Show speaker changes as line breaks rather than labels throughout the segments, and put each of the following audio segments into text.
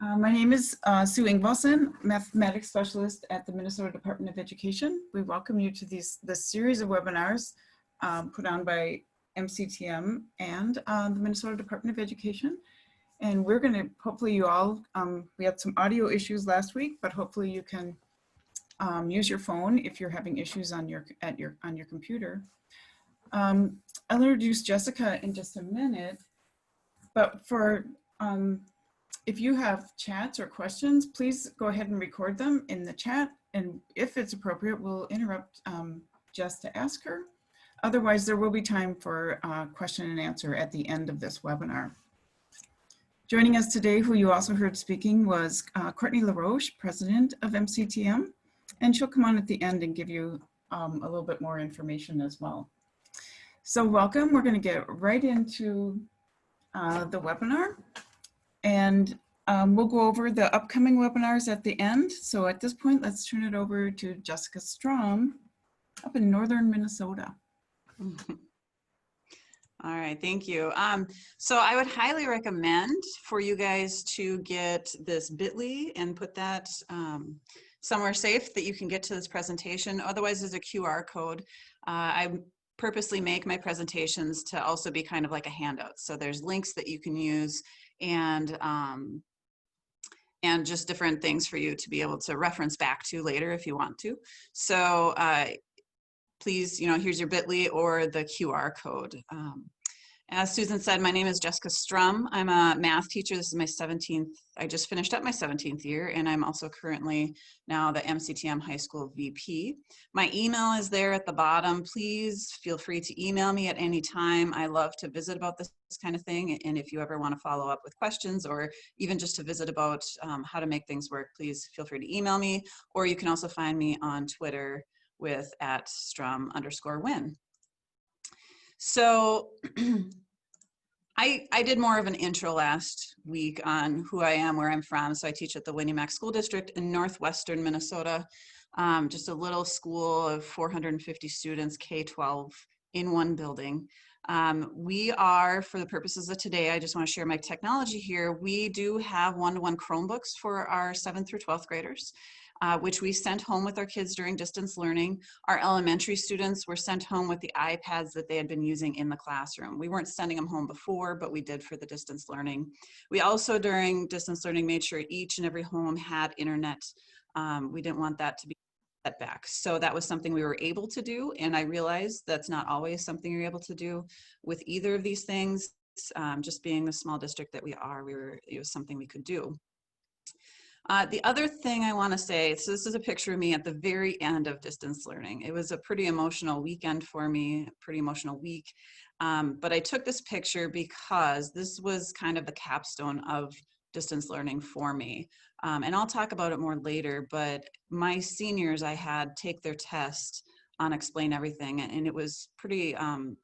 My name is Sue Ingvalson, Mathematics Specialist at the Minnesota Department of Education. We welcome you to this series of webinars put on by MCTM and the Minnesota Department of Education. And we're going to, hopefully you all, we had some audio issues last week, but hopefully you can use your phone if you're having issues on your computer. I'll introduce Jessica in just a minute, but for if you have chats or questions, please go ahead and record them in the chat. And if it's appropriate, we'll interrupt Jess to ask her. Otherwise, there will be time for question and answer at the end of this webinar. Joining us today, who you also heard speaking, was Courtney LaRoche, president of MCTM. And she'll come on at the end and give you a little bit more information as well. So welcome, we're gonna get right into the webinar. And we'll go over the upcoming webinars at the end. So at this point, let's turn it over to Jessica Strom up in northern Minnesota.
All right, thank you. So I would highly recommend for you guys to get this bit.ly and put that somewhere safe that you can get to this presentation. Otherwise, there's a QR code. I purposely make my presentations to also be kind of like a handout. So there's links that you can use and just different things for you to be able to reference back to later if you want to. So please, here's your bit.ly or the QR code. As Susan said, my name is Jessica Strum. I'm a math teacher. This is my 17th, I just finished up my 17th year, and I'm also currently now the MCTM High School VP. My email is there at the bottom. Please feel free to email me at any time. I love to visit about this kind of thing, and if you ever want to follow up with questions or even just to visit about how to make things work, please feel free to email me, or you can also find me on Twitter with @strum_win. So I did more of an intro last week on who I am, where I'm from. So I teach at the Winnie Mac School District in northwestern Minnesota, just a little school of 450 students, K-12 in one building. We are, for the purposes of today, I just want to share my technology here. We do have one-to-one Chromebooks for our 7th through 12th graders. Which we sent home with our kids during distance learning. Our elementary students were sent home with the iPads that they had been using in the classroom. We weren't sending them home before, but we did for the distance learning. We also, during distance learning, made sure each and every home had internet. We didn't want that to be set back. So that was something we were able to do, and I realized that's not always something you're able to do with either of these things. Just being the small district that we are, it was something we could do. The other thing I want to say, so this is a picture of me at the very end of distance learning. It was a pretty emotional weekend for me, pretty emotional week. But I took this picture because this was kind of the capstone of distance learning for me. And I'll talk about it more later, but my seniors, I had take their test on Explain Everything, and it was pretty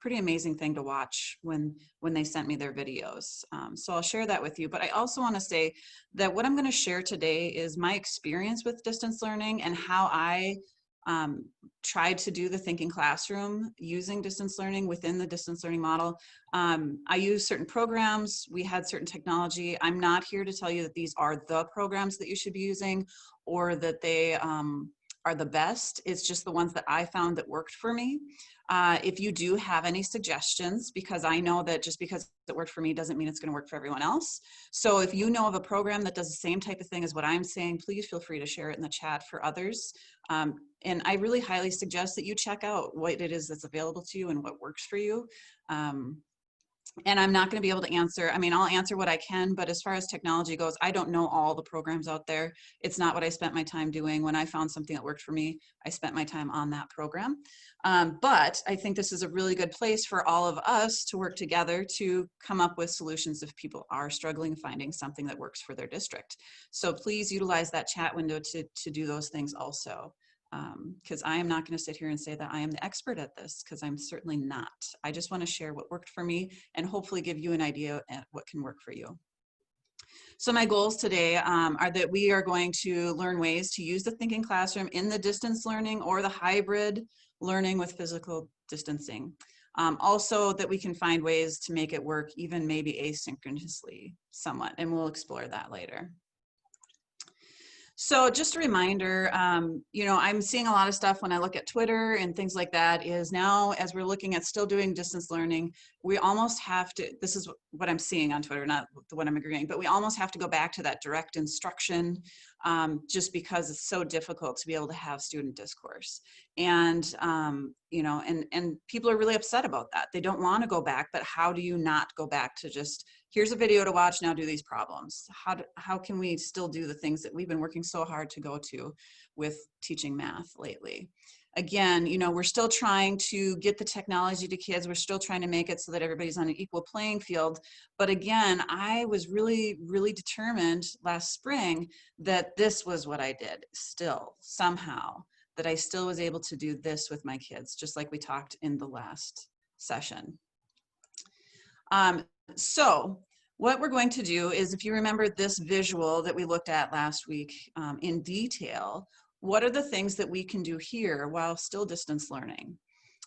amazing thing to watch when they sent me their videos. So I'll share that with you, but I also want to say that what I'm going to share today is my experience with distance learning and how I tried to do the thinking classroom using distance learning within the distance learning model. I use certain programs, we had certain technology. I'm not here to tell you that these are the programs that you should be using or that they are the best. It's just the ones that I found that worked for me. If you do have any suggestions, because I know that just because it worked for me doesn't mean it's going to work for everyone else. So if you know of a program that does the same type of thing as what I'm saying, please feel free to share it in the chat for others. And I really highly suggest that you check out what it is that's available to you and what works for you. And I'm not going to be able to answer, I'll answer what I can, but as far as technology goes, I don't know all the programs out there. It's not what I spent my time doing. When I found something that worked for me, I spent my time on that program. But I think this is a really good place for all of us to work together to come up with solutions if people are struggling finding something that works for their district. So please utilize that chat window to do those things also. Because I am not going to sit here and say that I am the expert at this, because I'm certainly not. I just want to share what worked for me and hopefully give you an idea at what can work for you. So my goals today are that we are going to learn ways to use the thinking classroom in the distance learning or the hybrid learning with physical distancing. Also that we can find ways to make it work even maybe asynchronously somewhat, and we'll explore that later. So just a reminder, you know, I'm seeing a lot of stuff when I look at Twitter and things like that is now, as we're looking at still doing distance learning, we almost have to, this is what I'm seeing on Twitter, not what I'm agreeing, but we almost have to go back to that direct instruction just because it's so difficult to be able to have student discourse. And, you know, and people are really upset about that. They don't want to go back, but how do you not go back to just, here's a video to watch, now do these problems? How can we still do the things that we've been working so hard to go to with teaching math lately? Again, you know, we're still trying to get the technology to kids. We're still trying to make it so that everybody's on an equal playing field. But again, I was really, really determined last spring that this was what I did still somehow, that I still was able to do this with my kids, just like we talked in the last session. So what we're going to do is, if you remember this visual that we looked at last week in detail, what are the things that we can do here while still distance learning?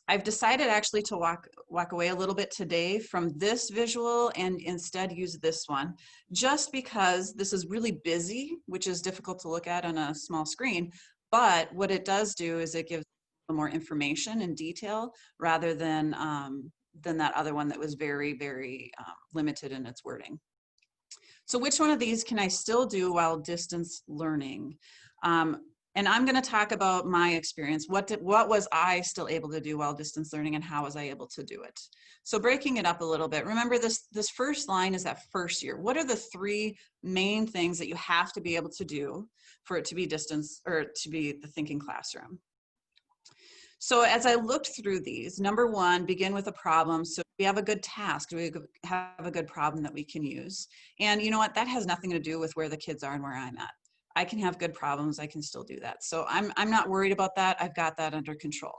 I've decided actually to walk away a little bit today from this visual and instead use this one, just because this is really busy, which is difficult to look at on a small screen. But what it does do is it gives more information and detail rather than that other one that was very, very limited in its wording. So which one of these can I still do while distance learning? And I'm going to talk about my experience. What was I still able to do while distance learning, and how was I able to do it? So breaking it up a little bit, remember this first line is that first year. What are the three main things that you have to be able to do for it to be distance, or to be the thinking classroom? So as I looked through these, number one, begin with a problem. So we have a good task, we have a good problem that we can use. And you know what, that has nothing to do with where the kids are and where I'm at. I can have good problems, I can still do that. So I'm not worried about that, I've got that under control.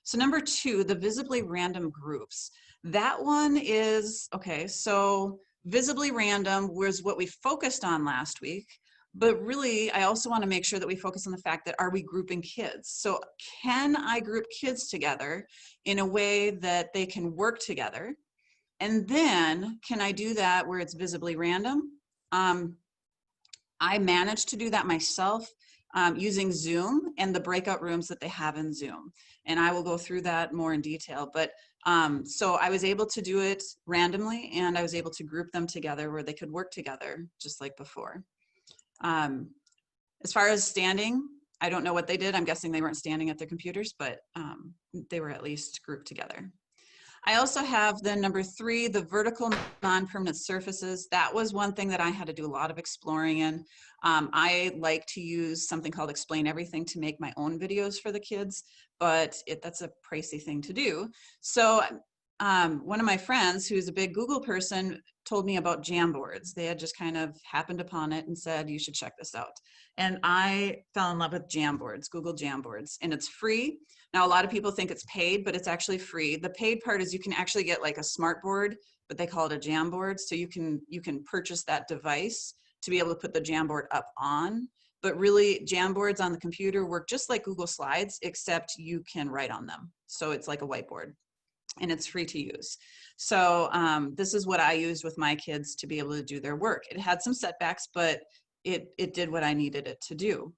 So number two, the visibly random groups. That one is, okay, so visibly random was what we focused on last week. But really, I also want to make sure that we focus on the fact that, are we grouping kids? So can I group kids together in a way that they can work together? And then can I do that where it's visibly random? I managed to do that myself using Zoom and the breakout rooms that they have in Zoom. And I will go through that more in detail. But so I was able to do it randomly, and I was able to group them together where they could work together, just like before. As far as standing, I don't know what they did. I'm guessing they weren't standing at their computers, but they were at least grouped together. I also have the number three, the vertical non-permanent surfaces. That was one thing that I had to do a lot of exploring in. I like to use something called Explain Everything to make my own videos for the kids, but that's a pricey thing to do. So one of my friends, who's a big Google person, told me about Jamboards. They had just kind of happened upon it and said, you should check this out. And I fell in love with Jamboards, Google Jamboards, and it's free. Now, a lot of people think it's paid, but it's actually free. The paid part is you can actually get like a smart board, but they call it a Jamboard. So you can purchase that device to be able to put the Jamboard up on. But really, Jamboards on the computer work just like Google Slides, except you can write on them. So it's like a whiteboard, and it's free to use. So this is what I used with my kids to be able to do their work. It had some setbacks, but it did what I needed it to do.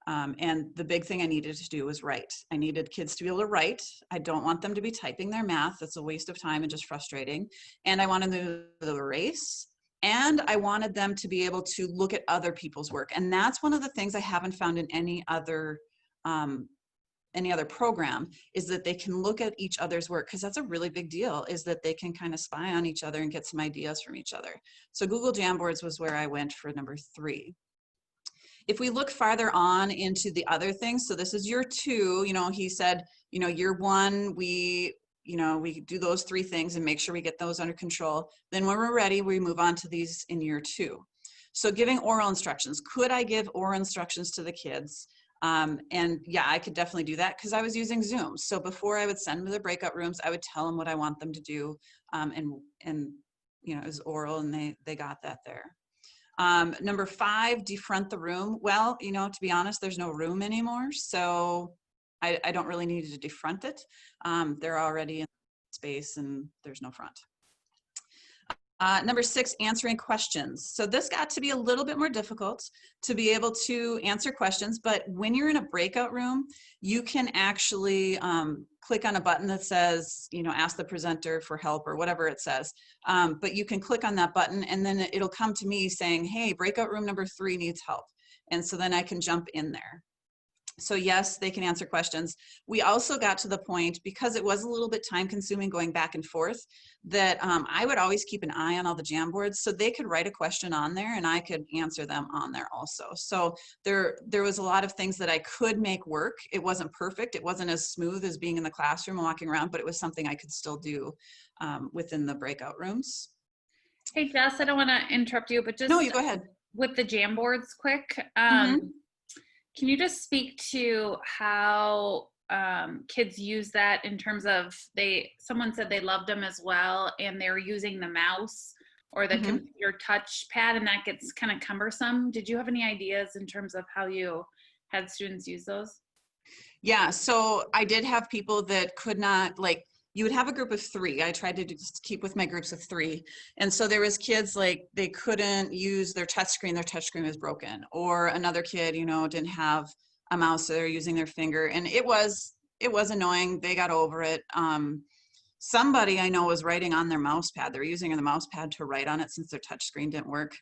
And the big thing I needed to do was write. I needed kids to be able to write. I don't want them to be typing their math. That's a waste of time and just frustrating. And I wanted them to erase. And I wanted them to be able to look at other people's work. And that's one of the things I haven't found in any other program, is that they can look at each other's work, because that's a really big deal, is that they can kind of spy on each other and get some ideas from each other. So Google Jamboards was where I went for number three. If we look farther on into the other things, so this is year two, you know, he said, you know, year one, we do those three things and make sure we get those under control. Then when we're ready, we move on to these in year two. So giving oral instructions. Could I give oral instructions to the kids? And yeah, I could definitely do that because I was using Zoom. So before I would send them to the breakout rooms, I would tell them what I want them to do. And you know, it was oral, and they got that there. Number five, defront the room. Well, you know, to be honest, there's no room anymore. So I don't really need to defront it. They're already in space and there's no front. Number 6, answering questions. So this got to be a little bit more difficult to be able to answer questions, but when you're in a breakout room, you can actually click on a button that says, ask the presenter for help or whatever it says. But you can click on that button and then it'll come to me saying, hey, breakout room number 3 needs help. And so then I can jump in there. So yes, they can answer questions. We also got to the point, because it was a little bit time consuming going back and forth, that I would always keep an eye on all the Jamboards so they could write a question on there and I could answer them on there also. So there was a lot of things that I could make work. It wasn't perfect. It wasn't as smooth as being in the classroom and walking around, but it was something I could still do within the breakout rooms.
Hey, Jess, I don't want to interrupt you, but just
No, you go ahead.
With the Jamboards quick. Can you just speak to how kids use that in terms of someone said they loved them as well and they were using the mouse or the computer touch pad and that gets kind of cumbersome. Did you have any ideas in terms of how you had students use those?
Yeah, so I did have people that could not, like, you would have a group of 3. I tried to just keep with my groups of 3. And so there was kids like they couldn't use their touchscreen was broken, or another kid, didn't have a mouse, so they're using their finger. And it was annoying. They got over it. Somebody I know was writing on their mouse pad. They're using the mouse pad to write on it since their touchscreen didn't work.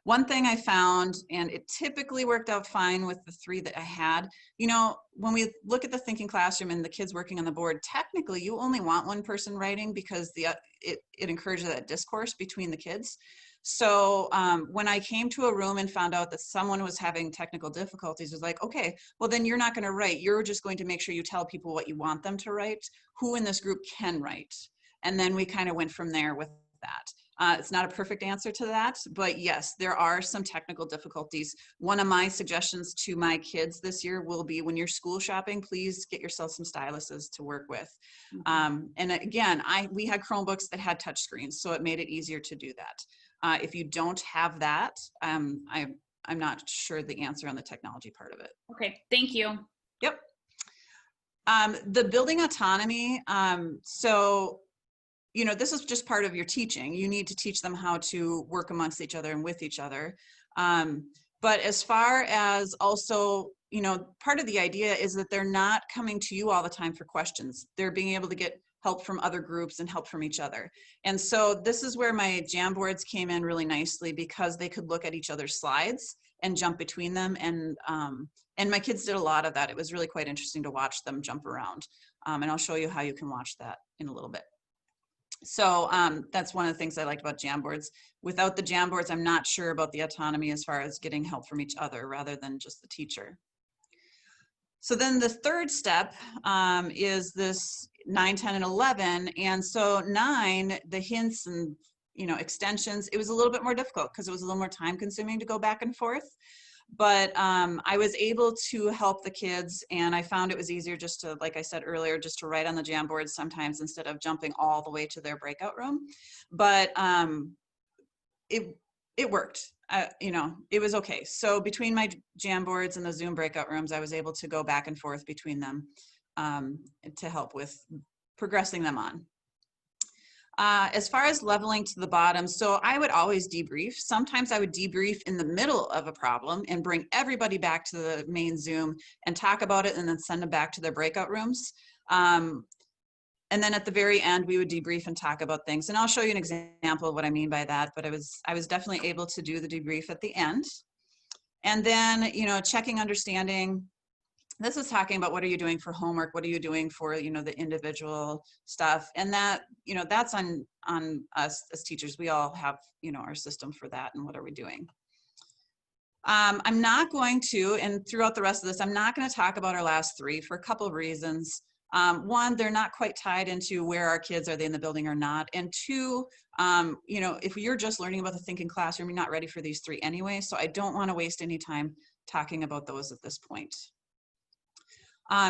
One thing I found, and it typically worked out fine with the 3 that I had, when we look at the thinking classroom and the kids working on the board, technically you only want one person writing because it encourages that discourse between the kids. So when I came to a room and found out that someone was having technical difficulties, it was like, okay, well then you're not going to write. You're just going to make sure you tell people what you want them to write, who in this group can write. And then we kind of went from there with that. It's not a perfect answer to that, but yes, there are some technical difficulties. One of my suggestions to my kids this year will be, when you're school shopping, please get yourself some styluses to work with. And again, we had Chromebooks that had touch screens, so it made it easier to do that. If you don't have that, I'm not sure the answer on the technology part of it.
Okay, thank you.
Yep. The building autonomy, so this is just part of your teaching. You need to teach them how to work amongst each other and with each other. But as far as also, part of the idea is that they're not coming to you all the time for questions. They're being able to get help from other groups and help from each other. And so this is where my Jamboards came in really nicely, because they could look at each other's slides and jump between them. And my kids did a lot of that. It was really quite interesting to watch them jump around. And I'll show you how you can watch that in a little bit. So that's one of the things I liked about Jamboards. Without the Jamboards, I'm not sure about the autonomy as far as getting help from each other rather than just the teacher. So then the third step is this 9, 10, and 11. And so 9, the hints and extensions, it was a little bit more difficult because it was a little more time consuming to go back and forth. But I was able to help the kids, and I found it was easier just to, like I said earlier, just to write on the Jamboard sometimes instead of jumping all the way to their breakout room. But it worked. It was okay. So between my Jamboards and the Zoom breakout rooms, I was able to go back and forth between them to help with progressing them on. As far as leveling to the bottom, so I would always debrief. Sometimes I would debrief in the middle of a problem and bring everybody back to the main Zoom and talk about it and then send them back to their breakout rooms. And then at the very end, we would debrief and talk about things. And I'll show you an example of what I mean by that, but I was definitely able to do the debrief at the end. And then, checking understanding. This is talking about what are you doing for homework? What are you doing for, the individual stuff? And that, that's on us as teachers. We all have, our system for that and what are we doing? I'm not going to, and throughout the rest of this, I'm not going to talk about our last 3 for a couple of reasons. One, they're not quite tied into where our kids, are they in the building or not? And 2, if you're just learning about the thinking classroom, you're not ready for these 3 anyway. So I don't want to waste any time talking about those at this point.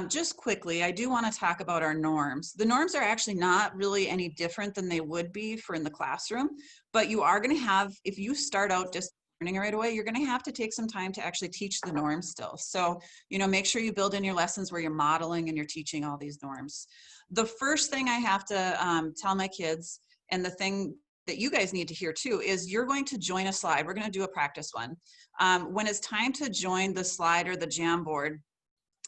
Just quickly, I do want to talk about our norms. The norms are actually not really any different than they would be for in the classroom, but you are going to have, if you start out just learning right away, you're going to have to take some time to actually teach the norms still. So, make sure you build in your lessons where you're modeling and you're teaching all these norms. The first thing I have to tell my kids, and the thing that you guys need to hear too is you're going to join a slide. We're going to do a practice one. When it's time to join the slide or the Jamboard,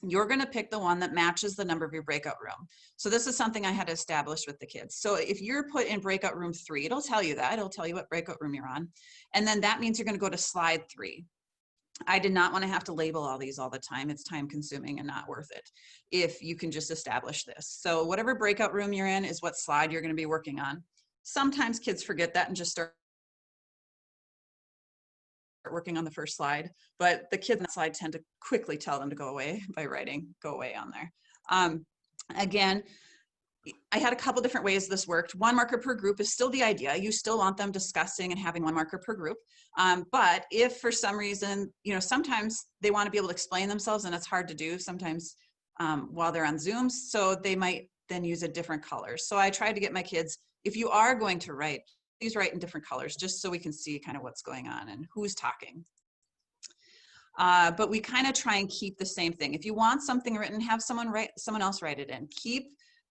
you're going to pick the one that matches the number of your breakout room. So this is something I had established with the kids. So if you're put in breakout room 3, it'll tell you that. It'll tell you what breakout room you're on. And then that means you're going to go to slide 3. I did not want to have to label all these all the time. It's time consuming and not worth it if you can just establish this. So whatever breakout room you're in is what slide you're going to be working on. Sometimes kids forget that and just start working on the first slide, but the kids on that slide tend to quickly tell them to go away by writing go away on there. Again, I had a couple different ways this worked. 1 marker per group is still the idea. You still want them discussing and having 1 marker per group. But if for some reason, sometimes they want to be able to explain themselves and it's hard to do sometimes while they're on Zooms. So they might then use a different color. So I tried to get my kids, if you are going to write, please write in different colors just so we can see kind of what's going on and who's talking. But we kind of try and keep the same thing. If you want something written, have someone else write it in.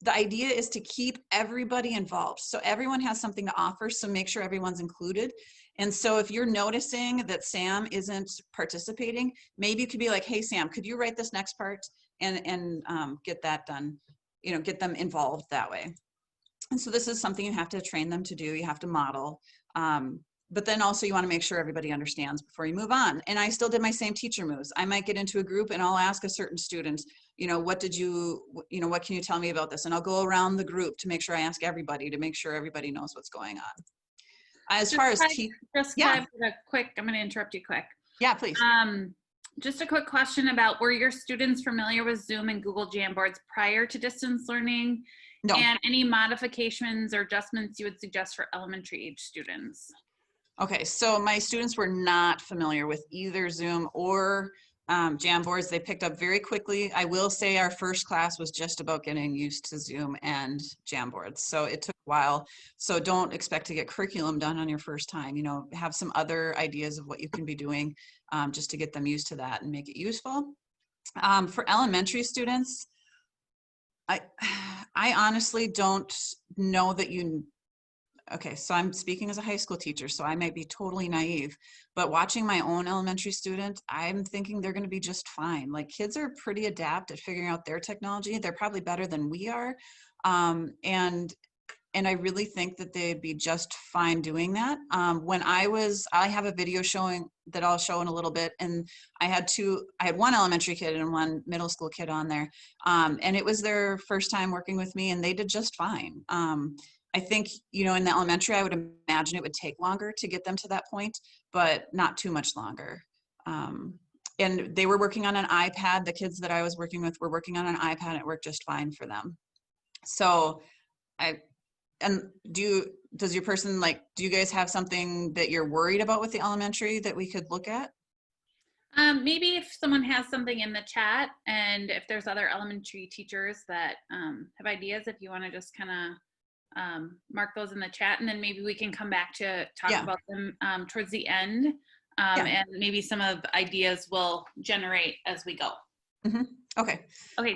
The idea is to keep everybody involved. So everyone has something to offer, so make sure everyone's included. And so if you're noticing that Sam isn't participating, maybe you could be like, hey, Sam, could you write this next part and get that done, get them involved that way. And so this is something you have to train them to do. You have to model. But then also you want to make sure everybody understands before you move on. And I still did my same teacher moves. I might get into a group and I'll ask a certain student, what can you tell me about this? And I'll go around the group to make sure I ask everybody to make sure everybody knows what's going on. As far as
I'm going to interrupt you quick.
Yeah, please.
Just a quick question about, were your students familiar with Zoom and Google Jamboards prior to distance learning?
No.
And any modifications or adjustments you would suggest for elementary age students?
Okay, so my students were not familiar with either Zoom or Jamboards. They picked up very quickly. I will say our first class was just about getting used to Zoom and Jamboards. So it took a while. So don't expect to get curriculum done on your first time. Have some other ideas of what you can be doing just to get them used to that and make it useful. For elementary students, I honestly don't know that okay, so I'm speaking as a high school teacher, so I might be totally naive, but watching my own elementary student, I'm thinking they're going to be just fine. Like, kids are pretty adept at figuring out their technology. They're probably better than we are. And I really think that they'd be just fine doing that. I have a video showing that I'll show in a little bit. And I had 1 elementary kid and 1 middle school kid on there. And it was their first time working with me and they did just fine. I think, in the elementary, I would imagine it would take longer to get them to that point, but not too much longer. And they were working on an iPad. The kids that I was working with were working on an iPad and it worked just fine for them. So do you guys have something that you're worried about with the elementary that we could look at?
Maybe if someone has something in the chat and if there's other elementary teachers that have ideas, if you want to just kind of mark those in the chat, and then maybe we can come back to talk about them towards the end, and maybe some of the ideas will generate as we go.
Mm-hmm. Okay.
Okay.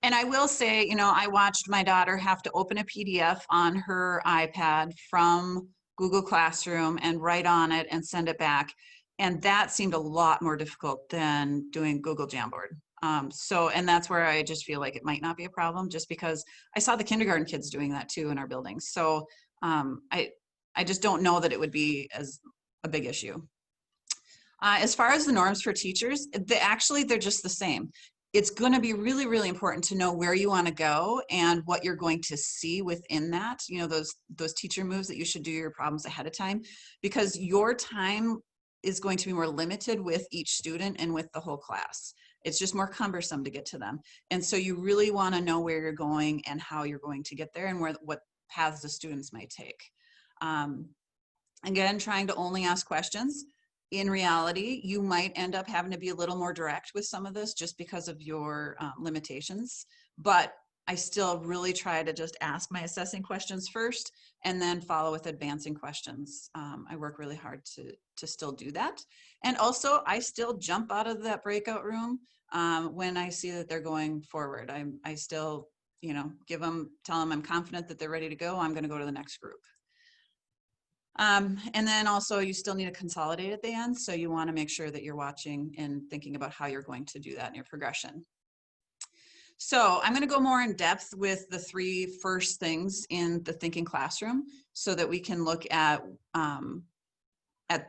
And I will say, I watched my daughter have to open a PDF on her iPad from Google Classroom and write on it and send it back. And that seemed a lot more difficult than doing Google Jamboard. And that's where I just feel like it might not be a problem, just because I saw the kindergarten kids doing that too in our buildings. So I just don't know that it would be as a big issue. As far as the norms for teachers, they're just the same. It's going to be really, really important to know where you want to go and what you're going to see within that, those teacher moves that you should do your problems ahead of time, because your time is going to be more limited with each student and with the whole class. It's just more cumbersome to get to them. And so you really want to know where you're going and how you're going to get there and what paths the students might take. Again, trying to only ask questions. In reality, you might end up having to be a little more direct with some of this just because of your limitations, but I still really try to just ask my assessing questions first and then follow with advancing questions. I work really hard to still do that. And also I still jump out of that breakout room when I see that they're going forward. I still, tell them I'm confident that they're ready to go. I'm going to go to the next group. And then also you still need to consolidate at the end. So you want to make sure that you're watching and thinking about how you're going to do that in your progression. So I'm going to go more in depth with the 3 first things in the thinking classroom so that we can look at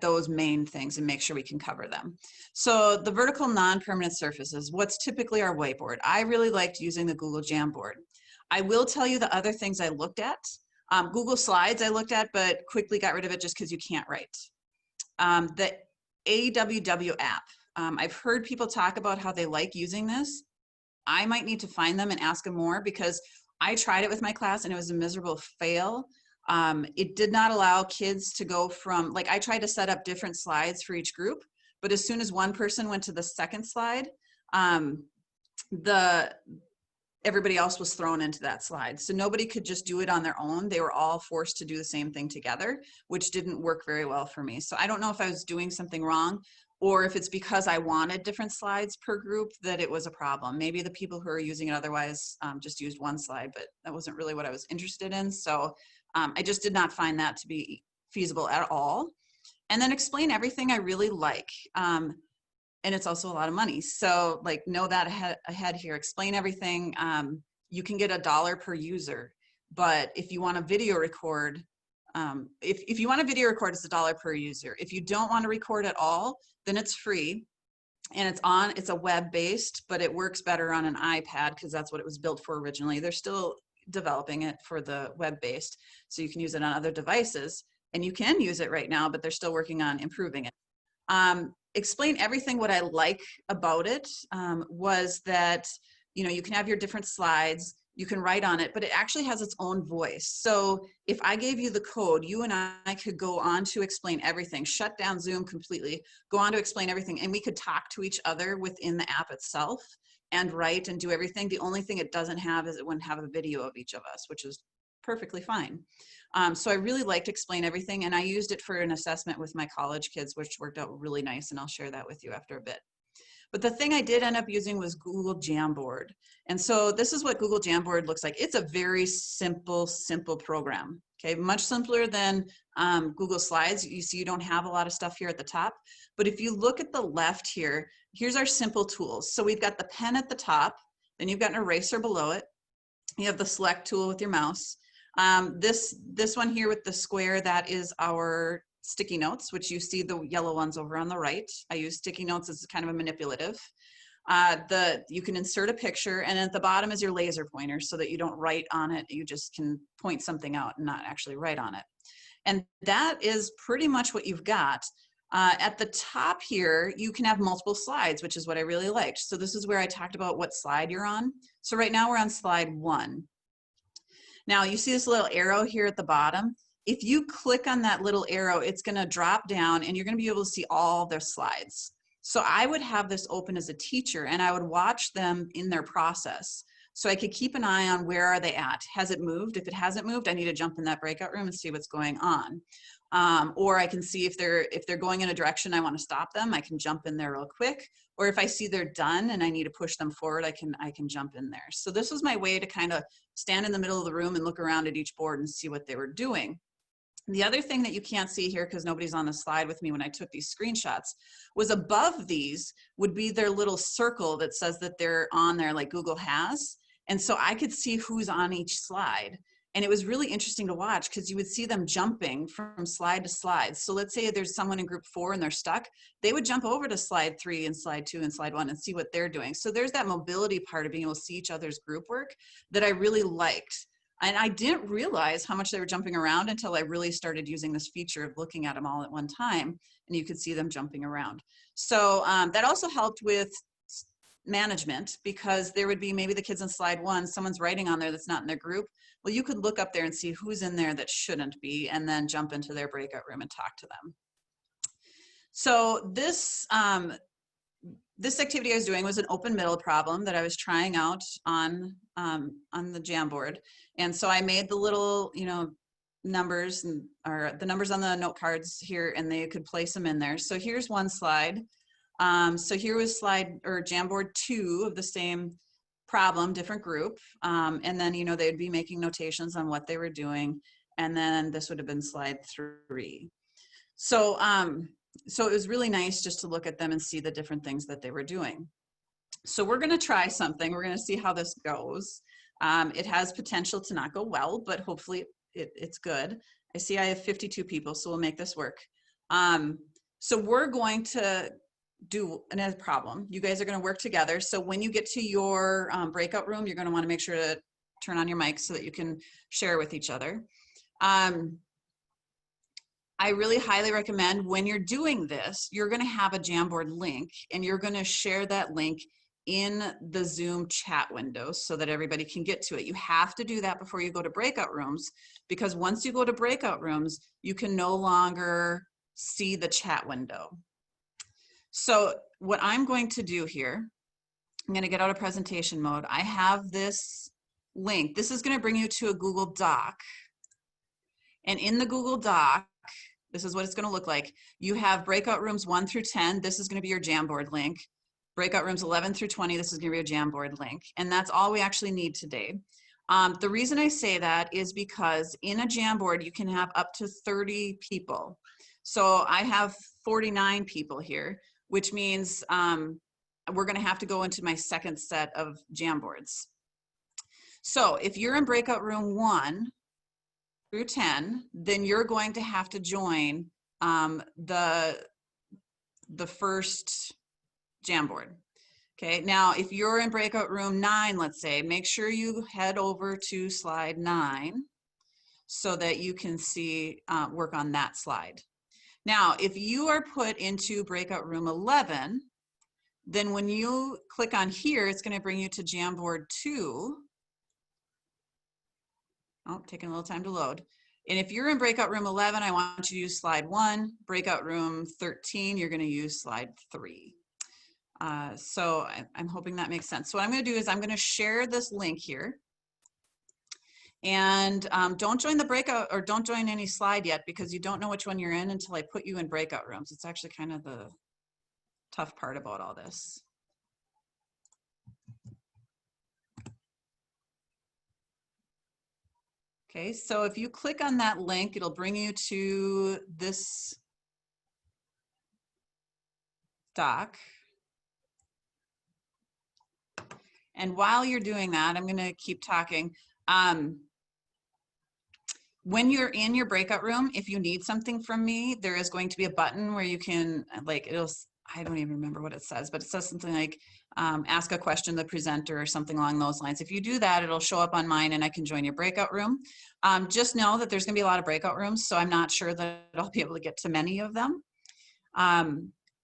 those main things and make sure we can cover them. So the vertical non-permanent surfaces, what's typically our whiteboard. I really liked using the Google Jamboard. I will tell you the other things I looked at. Google Slides I looked at, but quickly got rid of it just because you can't write. The AWW app. I've heard people talk about how they like using this. I might need to find them and ask them more because I tried it with my class and it was a miserable fail. It did not allow kids to go from, like I tried to set up different slides for each group, but as soon as one person went to the second slide, everybody else was thrown into that slide. So nobody could just do it on their own. They were all forced to do the same thing together, which didn't work very well for me. So I don't know if I was doing something wrong or if it's because I wanted different slides per group that it was a problem. Maybe the people who are using it otherwise just used one slide, but that wasn't really what I was interested in. So I just did not find that to be feasible at all. And then explain everything I really like. And it's also a lot of money. So like know that ahead here, explain everything. You can get $1 per user, but if you want a video record, if you want a video record, it's $1 per user. If you don't want to record at all, then it's free. And it's a web-based, but it works better on an iPad because that's what it was built for originally. They're still developing it for the web-based, so you can use it on other devices. And you can use it right now, but they're still working on improving it. Explain everything. What I like about it was that, you can have your different slides, you can write on it, but it actually has its own voice. So if I gave you the code, you and I could go on to explain everything, shut down Zoom completely, go on to explain everything, and we could talk to each other within the app itself and write and do everything. The only thing it doesn't have is it wouldn't have a video of each of us, which is perfectly fine. So I really liked Explain Everything, and I used it for an assessment with my college kids, which worked out really nice, and I'll share that with you after a bit. But the thing I did end up using was Google Jamboard. And so this is what Google Jamboard looks like. It's a very simple program, okay? Much simpler than Google Slides. You see you don't have a lot of stuff here at the top. But if you look at the left here, here's our simple tools. So we've got the pen at the top, then you've got an eraser below it. You have the select tool with your mouse. This one here with the square, that is our sticky notes, which you see the yellow ones over on the right. I use sticky notes as kind of a manipulative. You can insert a picture, and at the bottom is your laser pointer so that you don't write on it. You just can point something out and not actually write on it. And that is pretty much what you've got. At the top here, you can have multiple slides, which is what I really liked. So this is where I talked about what slide you're on. So right now we're on slide 1. Now you see this little arrow here at the bottom. If you click on that little arrow, it's going to drop down and you're going to be able to see all their slides. So I would have this open as a teacher and I would watch them in their process. So I could keep an eye on where are they at. Has it moved? If it hasn't moved, I need to jump in that breakout room and see what's going on. Or I can see if they're going in a direction I want to stop them, I can jump in there real quick. Or if I see they're done and I need to push them forward, I can jump in there. So this was my way to kind of stand in the middle of the room and look around at each board and see what they were doing. The other thing that you can't see here, because nobody's on the slide with me when I took these screenshots, was above these would be their little circle that says that they're on there like Google has. And so I could see who's on each slide. And it was really interesting to watch because you would see them jumping from slide to slide. So let's say there's someone in group 4 and they're stuck. They would jump over to slide 3 and slide 2 and slide 1 and see what they're doing. So there's that mobility part of being able to see each other's group work that I really liked. And I didn't realize how much they were jumping around until I really started using this feature of looking at them all at one time, and you could see them jumping around. So that also helped with management because there would be maybe the kids on slide 1, someone's writing on there that's not in their group. Well, you could look up there and see who's in there that shouldn't be, and then jump into their breakout room and talk to them. So this activity I was doing was an open middle problem that I was trying out on the Jamboard. And so I made the little, numbers or the numbers on the note cards here, and they could place them in there. So here's one slide. So here was Jamboard 2 of the same problem, different group. And then, they'd be making notations on what they were doing. and then this would have been slide 3. So, so it was really nice just to look at them and see the different things that they were doing. So we're going to try something. We're going to see how this goes. It has potential to not go well, but hopefully it's good. I see I have 52 people, so we'll make this work. So we're going to do a problem. You guys are going to work together. So when you get to your breakout room, you're going to want to make sure to turn on your mic so that you can share with each other. I really highly recommend when you're doing this, you're going to have a Jamboard link and you're going to share that link in the Zoom chat window so that everybody can get to it. You have to do that before you go to breakout rooms, because once you go to breakout rooms, you can no longer see the chat window. So what I'm going to do here, I'm going to get out of presentation mode. I have this link. This is going to bring you to a Google Doc. And in the Google Doc, this is what it's going to look like. You have breakout rooms 1 through 10. This is going to be your Jamboard link. Breakout rooms 11 through 20. This is going to be your Jamboard link. And that's all we actually need today. The reason I say that is because in a Jamboard, you can have up to 30 people. So I have 49 people here, which means we're going to have to go into my second set of Jamboards. So if you're in breakout room 1 through 10, then you're going to have to join the first Jamboard. Okay, now if you're in breakout room 9, let's say, make sure you head over to slide 9 so that you can see, work on that slide. Now, if you are put into breakout room 11, then when you click on here, it's going to bring you to Jamboard 2. Oh, taking a little time to load. And if you're in breakout room 11, I want you to use slide 1. Breakout room 13, you're going to use slide 3. So I'm hoping that makes sense. So what I'm going to do is I'm going to share this link here. And don't join the breakout, or don't join any slide yet, because you don't know which one you're in until I put you in breakout rooms. It's actually kind of the tough part about all this. Okay, so if you click on that link, it'll bring you to this doc. And while you're doing that, I'm going to keep talking. When you're in your breakout room, if you need something from me, there is going to be a button where you can, like, I don't even remember what it says, but it says something like ask a question to the presenter or something along those lines. If you do that, it'll show up on mine and I can join your breakout room. Just know that there's going to be a lot of breakout rooms, so I'm not sure that I'll be able to get to many of them.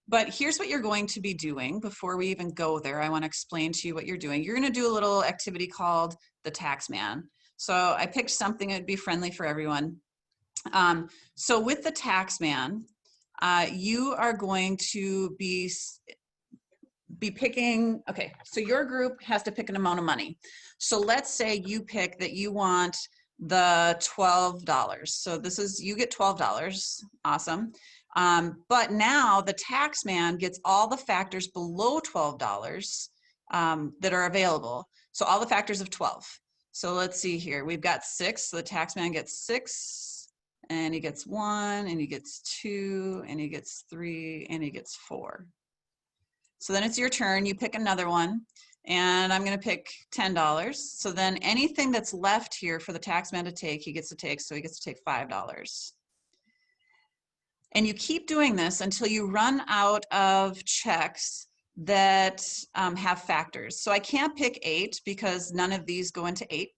But here's what you're going to be doing before we even go there. I want to explain to you what you're doing. You're going to do a little activity called the Taxman. So I picked something that would be friendly for everyone. So with the Taxman, you are going to be picking, okay, so your group has to pick an amount of money. So let's say you pick that you want the $12. So this is, you get $12, awesome. But now the Taxman gets all the factors below $12 that are available. So all the factors of 12. So let's see here, we've got 6, so the Taxman gets 6, and he gets 1, and he gets 2, and he gets 3, and he gets 4. So then it's your turn, you pick another one, and I'm gonna pick $10. So then anything that's left here for the Taxman to take, he gets to take, so he gets to take $5. And you keep doing this until you run out of checks that have factors. So I can't pick 8 because none of these go into 8.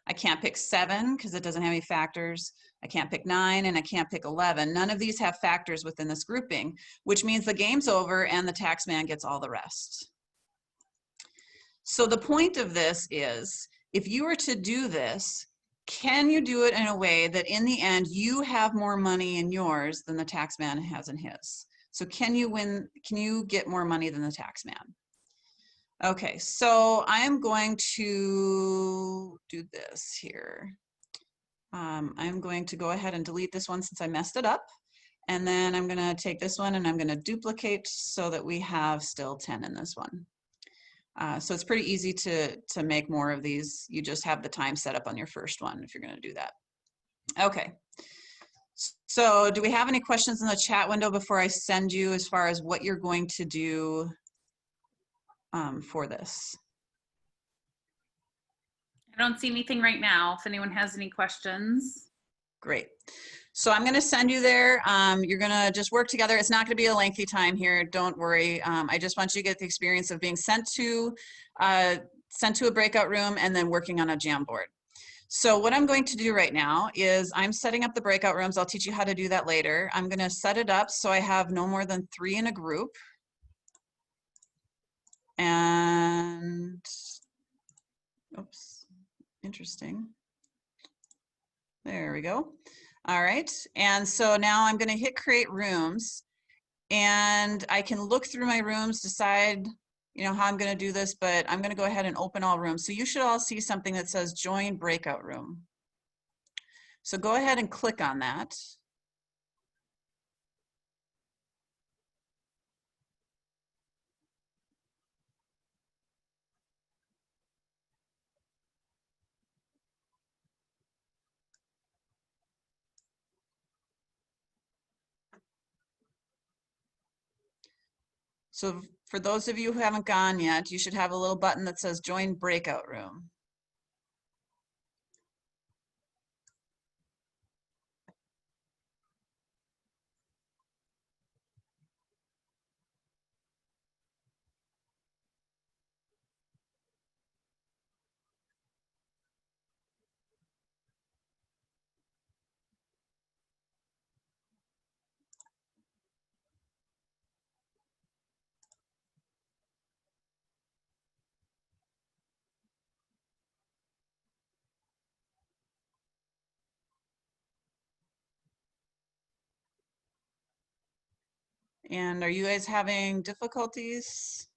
I can't pick 7 because it doesn't have any factors. I can't pick 9 and I can't pick 11. None of these have factors within this grouping, which means the game's over and the Taxman gets all the rest. So the point of this is, if you were to do this, can you do it in a way that in the end you have more money in yours than the Taxman has in his? So can you win, can you get more money than the Taxman? Okay, so I am going to do this here. I'm going to go ahead and delete this one since I messed it up. And then I'm gonna take this one and I'm gonna duplicate so that we have still 10 in this one. So it's pretty easy to make more of these. You just have the time set up on your first one if you're gonna do that. Okay. So do we have any questions in the chat window before I send you as far as what you're going to do for this?
I don't see anything right now. If anyone has any questions.
Great. So I'm going to send you there. You're going to just work together. It's not going to be a lengthy time here. Don't worry. I just want you to get the experience of being sent to a breakout room and then working on a Jamboard. So what I'm going to do right now is I'm setting up the breakout rooms. I'll teach you how to do that later. I'm going to set it up so I have no more than 3 in a group. And, oops, interesting. There we go. All right. And so now I'm going to hit create rooms, and I can look through my rooms, decide, you know, how I'm going to do this, but I'm going to go ahead and open all rooms. So you should all see something that says join breakout room. So go ahead and click on that. So for those of you who haven't gone yet, you should have a little button that says join breakout room. And are you guys having difficulties?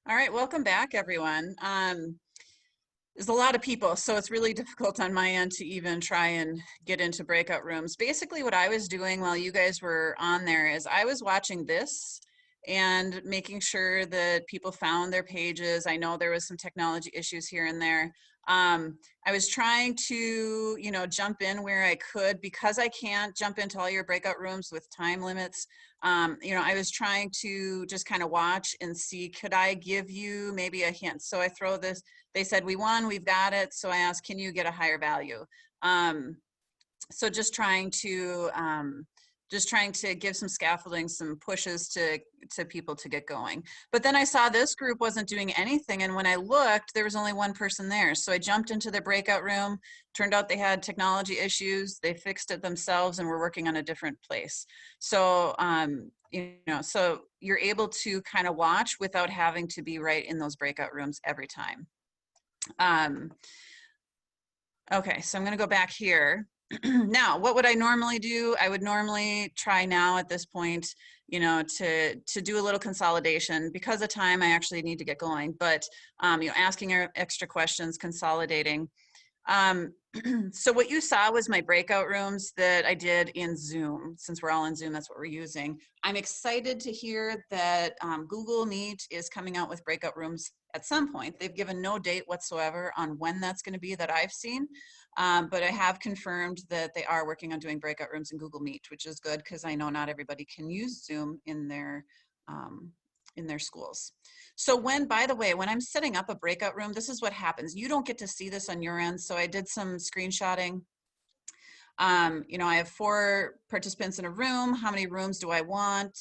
All right, welcome back, everyone. There's a lot of people, so it's really difficult on my end to even try and get into breakout rooms. Basically, what I was doing while you guys were on there is I was watching this and making sure that people found their pages. I know there was some technology issues here and there. I was trying to, you know, jump in where I could, because I can't jump into all your breakout rooms with time limits. You know, I was trying to just kind of watch and see, could I give you maybe a hint? So I throw this, they said, we won, we've got it. So I asked, can you get a higher value? So just trying to just trying to give some scaffolding, some pushes to people to get going. But then I saw this group wasn't doing anything, and when I looked, there was only one person there. So I jumped into their breakout room. Turned out they had technology issues. They fixed it themselves and were working on a different place. So you know, so you're able to kind of watch without having to be right in those breakout rooms every time. Okay, so I'm going to go back here. Now, what would I normally do? I would normally try now at this point, you know, to do a little consolidation. Because of time, I actually need to get going. But, you know, asking extra questions, consolidating. So what you saw was my breakout rooms that I did in Zoom. Since we're all in Zoom, that's what we're using. I'm excited to hear that Google Meet is coming out with breakout rooms at some point. They've given no date whatsoever on when that's going to be that I've seen, but I have confirmed that they are working on doing breakout rooms in Google Meet, which is good because I know not everybody can use Zoom in their schools. So by the way, when I'm setting up a breakout room, this is what happens. You don't get to see this on your end. So I did some screenshotting. You know, I have 4 participants in a room. How many rooms do I want?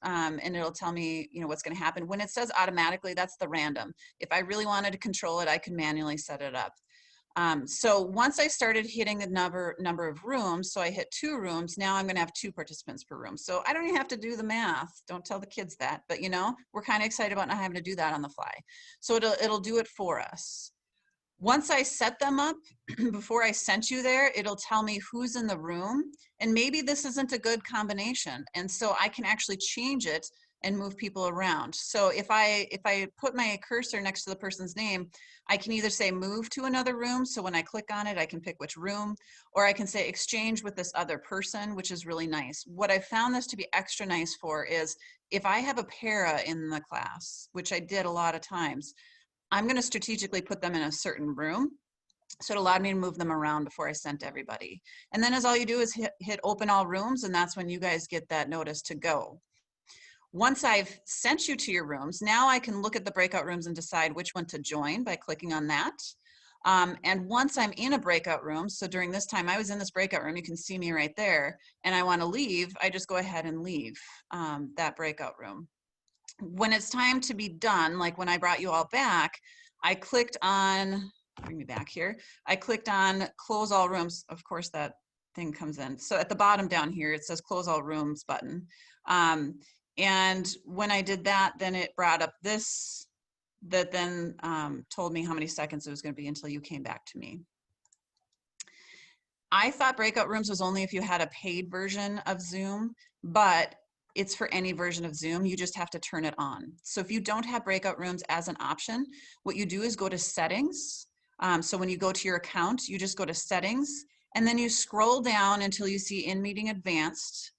And it'll tell me, you know, what's going to happen. When it says automatically, that's the random. If I really wanted to control it, I could manually set it up. So once I started hitting the number of rooms, so I hit 2 rooms, now I'm going to have 2 participants per room. So I don't even have to do the math. Don't tell the kids that, but you know, we're kind of excited about not having to do that on the fly. So it'll do it for us. Once I set them up, before I sent you there, it'll tell me who's in the room, and maybe this isn't a good combination. And so I can actually change it and move people around. So if I put my cursor next to the person's name, I can either say move to another room. So when I click on it, I can pick which room, or I can say exchange with this other person, which is really nice. What I found this to be extra nice for is if I have a para in the class, which I did a lot of times, I'm going to strategically put them in a certain room. So it allowed me to move them around before I sent everybody. And then all you do is hit open all rooms, and that's when you guys get that notice to go. Once I've sent you to your rooms, now I can look at the breakout rooms and decide which one to join by clicking on that. And once I'm in a breakout room, so during this time I was in this breakout room, you can see me right there, and I want to leave, I just go ahead and leave that breakout room. When it's time to be done, like when I brought you all back, I clicked on, bring me back here, I clicked on close all rooms. Of course that thing comes in. So at the bottom down here, it says close all rooms button. And when I did that, then it brought up this, that then told me how many seconds it was going to be until you came back to me. I thought breakout rooms was only if you had a paid version of Zoom, but it's for any version of Zoom. You just have to turn it on. So if you don't have breakout rooms as an option, what you do is go to settings. So when you go to your account, you just go to settings, and then you scroll down until you see in meeting advanced,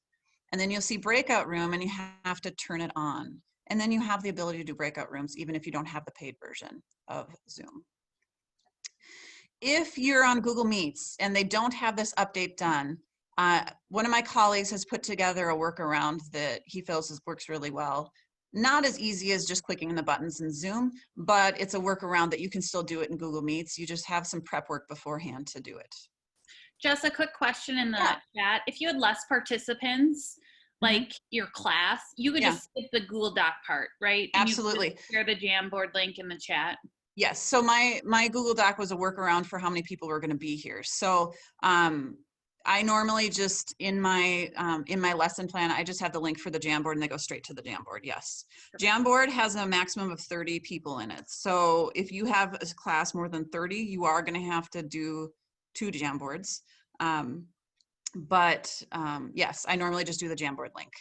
and then you'll see breakout room, and you have to turn it on. And then you have the ability to do breakout rooms even if you don't have the paid version of Zoom. If you're on Google Meets and they don't have this update done, one of my colleagues has put together a workaround that he feels works really well. Not as easy as just clicking on the buttons in Zoom, but it's a workaround that you can still do it in Google Meets. You just have some prep work beforehand to do it.
Just a quick question in the chat. If you had less participants, like your class, you could just skip the Google Doc part, right? And
absolutely.
you could share the Jamboard link in the chat.
Yes. So my Google Doc was a workaround for how many people were going to be here. So I normally just in my lesson plan, I just have the link for the Jamboard and they go straight to the Jamboard. Yes. Jamboard has a maximum of 30 people in it. So if you have a class more than 30, you are going to have to do 2 Jamboards. Yes, I normally just do the Jamboard link.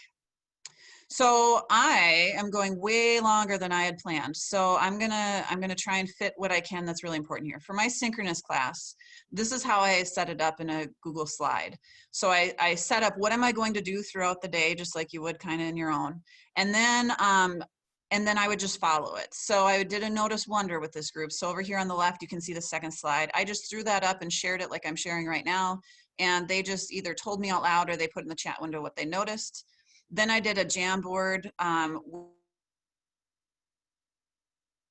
So I am going way longer than I had planned. So I'm gonna try and fit what I can that's really important here. For my synchronous class, this is how I set it up in a Google slide. So I set up what am I going to do throughout the day, just like you would kind of in your own. And then I would just follow it. So I did a notice wonder with this group. So over here on the left, you can see the second slide. I just threw that up and shared it like I'm sharing right now. And they just either told me out loud or they put in the chat window what they noticed. Then I did a Jamboard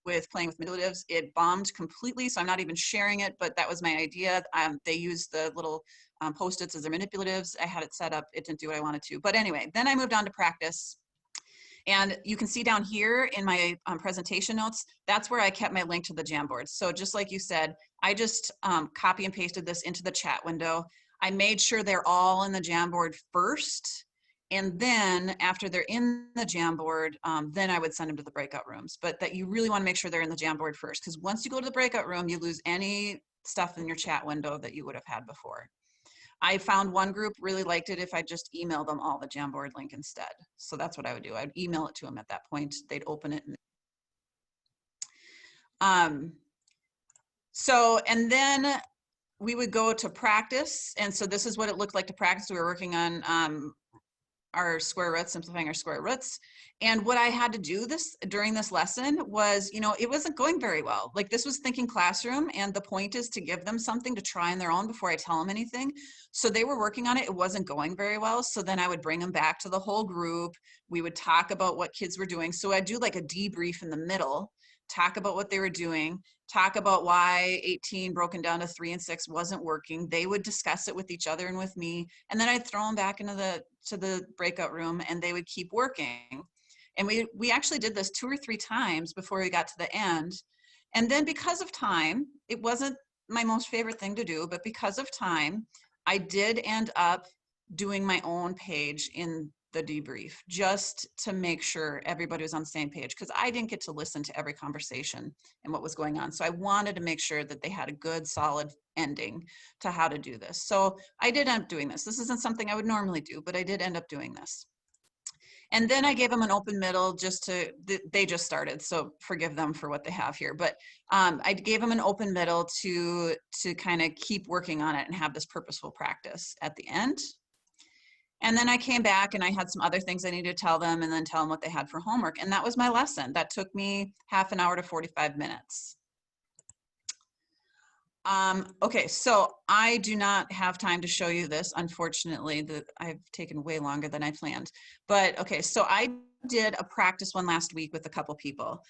with playing with manipulatives. It bombed completely, so I'm not even sharing it, but that was my idea. They used the little Post-its as their manipulatives. I had it set up. It didn't do what I wanted to. But anyway, then I moved on to practice. And you can see down here in my presentation notes, that's where I kept my link to the Jamboard. So just like you said, I just copy and pasted this into the chat window. I made sure they're all in the Jamboard first. And then after they're in the Jamboard, then I would send them to the breakout rooms. But that you really want to make sure they're in the Jamboard first, because once you go to the breakout room, you lose any stuff in your chat window that you would have had before. I found one group really liked it if I just emailed them all the Jamboard link instead. So that's what I would do. I'd email it to them at that point. They'd open it. And then we would go to practice. And so this is what it looked like to practice. We were working on our square roots, simplifying our square roots. And what I had to do during this lesson was, it wasn't going very well. Like, this was thinking classroom, and the point is to give them something to try on their own before I tell them anything. So they were working on it. It wasn't going very well. So then I would bring them back to the whole group. We would talk about what kids were doing. So I'd do like a debrief in the middle, talk about what they were doing, talk about why 18 broken down to 3 and 6 wasn't working. They would discuss it with each other and with me. And then I'd throw them back into the breakout room, and they would keep working. And we actually did this 2 or 3 times before we got to the end. And then because of time, it wasn't my most favorite thing to do, but because of time, I did end up doing my own page in the debrief, just to make sure everybody was on the same page, because I didn't get to listen to every conversation and what was going on. So I wanted to make sure that they had a good, solid ending to how to do this. So I did end up doing this. This isn't something I would normally do, but I did end up doing this. And then I gave them an open middle they just started, so forgive them for what they have here. But I gave them an open middle to kind of keep working on it and have this purposeful practice at the end. And then I came back and I had some other things I needed to tell them, and then tell them what they had for homework. And that was my lesson. That took me half an hour to 45 minutes. Okay, so I do not have time to show you this, unfortunately. I've taken way longer than I planned. But okay, so I did a practice one last week with a couple people.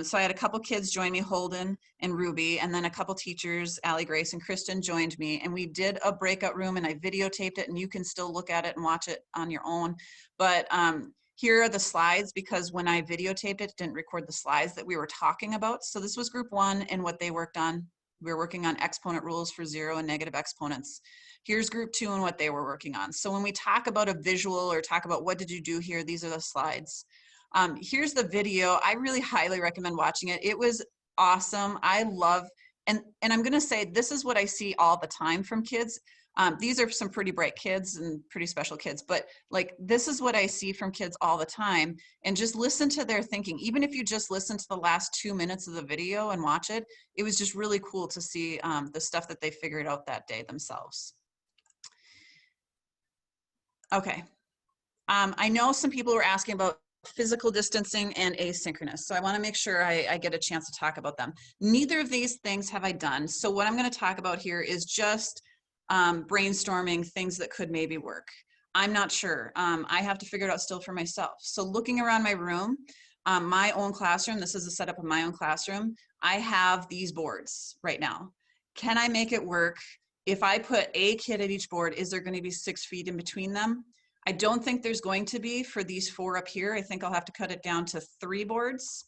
So I had a couple kids join me, Holden and Ruby, and then a couple teachers, Allie, Grace, and Kristen joined me, and we did a breakout room, and I videotaped it, and you can still look at it and watch it on your own. But here are the slides, because when I videotaped it, it didn't record the slides that we were talking about. So this was group 1 and what they worked on. We were working on exponent rules for 0 and negative exponents. Here's group 2 and what they were working on. So when we talk about a visual or talk about what did you do here, these are the slides. Here's the video. I really highly recommend watching it. It was awesome. I love, and I'm gonna say, this is what I see all the time from kids. These are some pretty bright kids and pretty special kids, but like, this is what I see from kids all the time. And just listen to their thinking. Even if you just listen to the last 2 minutes of the video and watch it, it was just really cool to see the stuff that they figured out that day themselves. Okay, I know some people were asking about physical distancing and asynchronous. So I want to make sure I get a chance to talk about them. Neither of these things have I done. So what I'm going to talk about here is just brainstorming things that could maybe work. I'm not sure. I have to figure it out still for myself. So looking around my room, my own classroom, this is a setup of my own classroom. I have these boards right now. Can I make it work? If I put a kid at each board, is there going to be 6 feet in between them? I don't think there's going to be for these 4 up here. I think I'll have to cut it down to 3 boards